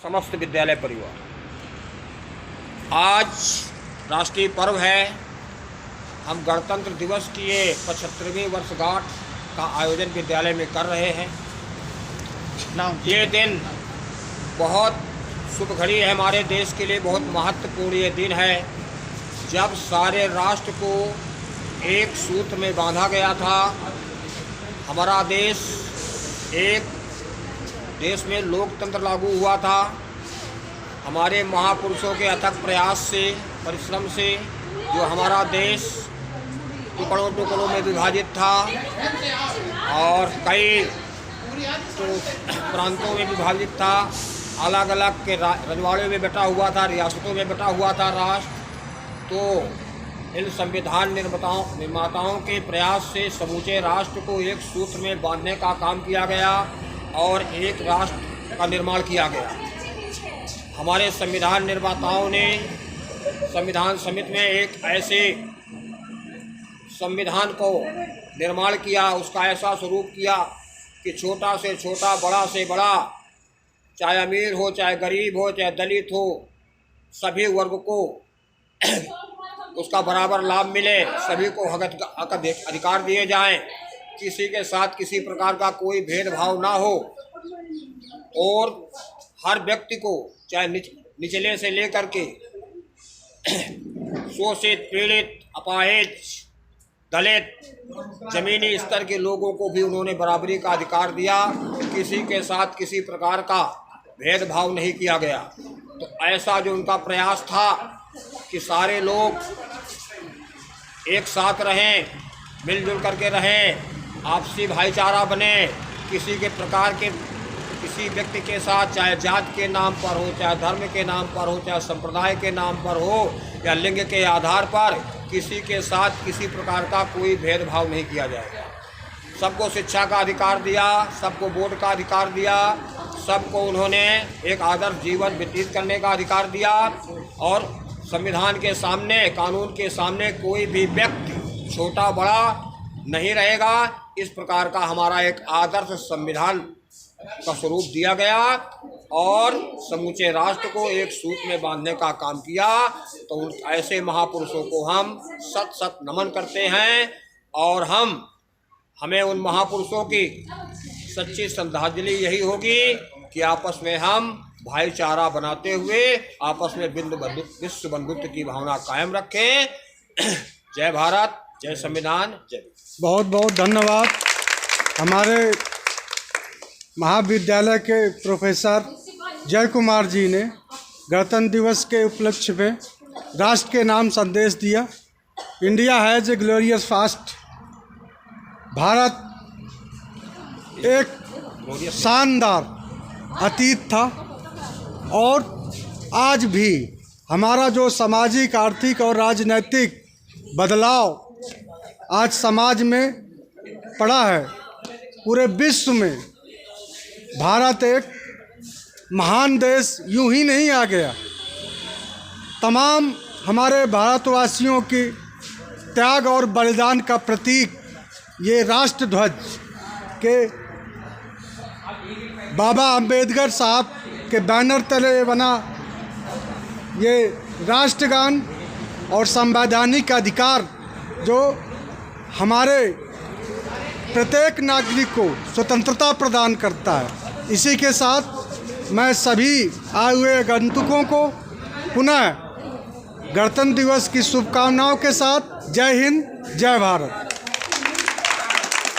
समस्त विद्यालय परिवार, आज राष्ट्रीय पर्व है। हम गणतंत्र दिवस की ये 75वीं वर्षगांठ का आयोजन विद्यालय में कर रहे हैं। ये दिन बहुत शुभ घड़ी है हमारे देश के लिए, बहुत महत्वपूर्ण ये दिन है जब सारे राष्ट्र को एक सूत्र में बांधा गया था। हमारा देश में लोकतंत्र लागू हुआ था। हमारे महापुरुषों के अथक प्रयास से, परिश्रम से जो हमारा देश टुकड़ों टुकड़ों में विभाजित था और कई प्रांतों में विभाजित था, अलग अलग के रजवाड़ों में बटा हुआ था, रियासतों में बटा हुआ था राष्ट्र। तो इन संविधान निर्माताओं के प्रयास से समूचे राष्ट्र को एक सूत्र में बांधने का काम किया गया और एक राष्ट्र का निर्माण किया गया। हमारे संविधान निर्माताओं ने संविधान समिति में एक ऐसे संविधान को निर्माण किया, उसका ऐसा स्वरूप किया कि छोटा से छोटा, बड़ा से बड़ा, चाहे अमीर हो, चाहे गरीब हो, चाहे दलित हो, सभी वर्ग को उसका बराबर लाभ मिले, सभी को हक अधिकार दिए जाएं, किसी के साथ किसी प्रकार का कोई भेदभाव ना हो और हर व्यक्ति को, चाहे निचले से लेकर के शोषित, पीड़ित, अपाहिज, दलित, जमीनी स्तर के लोगों को भी उन्होंने बराबरी का अधिकार दिया। किसी के साथ किसी प्रकार का भेदभाव नहीं किया गया। तो ऐसा जो उनका प्रयास था कि सारे लोग एक साथ रहें, मिलजुल करके रहें, आपसी भाईचारा बने, किसी के प्रकार के किसी व्यक्ति के साथ, चाहे जात के नाम पर हो, चाहे धर्म के नाम पर हो, चाहे संप्रदाय के नाम पर हो या लिंग के आधार पर, किसी के साथ किसी प्रकार का कोई भेदभाव नहीं किया जाएगा। सबको शिक्षा का अधिकार दिया, सबको वोट का अधिकार दिया, सबको उन्होंने एक आदर्श जीवन व्यतीत करने का अधिकार दिया और संविधान के सामने, कानून के सामने कोई भी व्यक्ति छोटा बड़ा नहीं रहेगा। इस प्रकार का हमारा एक आदर्श संविधान का स्वरूप दिया गया और समूचे राष्ट्र को एक सूत्र में बांधने का काम किया। तो उन ऐसे महापुरुषों को हम सत सत नमन करते हैं और हमें उन महापुरुषों की सच्ची श्रद्धांजलि यही होगी कि आपस में हम भाईचारा बनाते हुए आपस में विश्व बंधुत्व की भावना कायम रखें। जय भारत, जय संविधान, जय। बहुत बहुत धन्यवाद हमारे महाविद्यालय के प्रोफेसर जय कुमार जी ने गणतंत्र दिवस के उपलक्ष्य में राष्ट्र के नाम संदेश दिया। India has a glorious past. Bharat एक शानदार अतीत था और आज भी हमारा जो सामाजिक, आर्थिक और राजनैतिक बदलाव आज समाज में पड़ा है, पूरे विश्व में भारत एक महान देश यूं ही नहीं आ गया। तमाम हमारे भारतवासियों की त्याग और बलिदान का प्रतीक ये राष्ट्र ध्वज के बाबा अंबेडकर साहब के बैनर तले बना ये राष्ट्रगान और संवैधानिक अधिकार जो हमारे प्रत्येक नागरिक को स्वतंत्रता प्रदान करता है। इसी के साथ मैं सभी आए हुए आगंतुकों को पुनः गणतंत्र दिवस की शुभकामनाओं के साथ जय हिंद, जय भारत।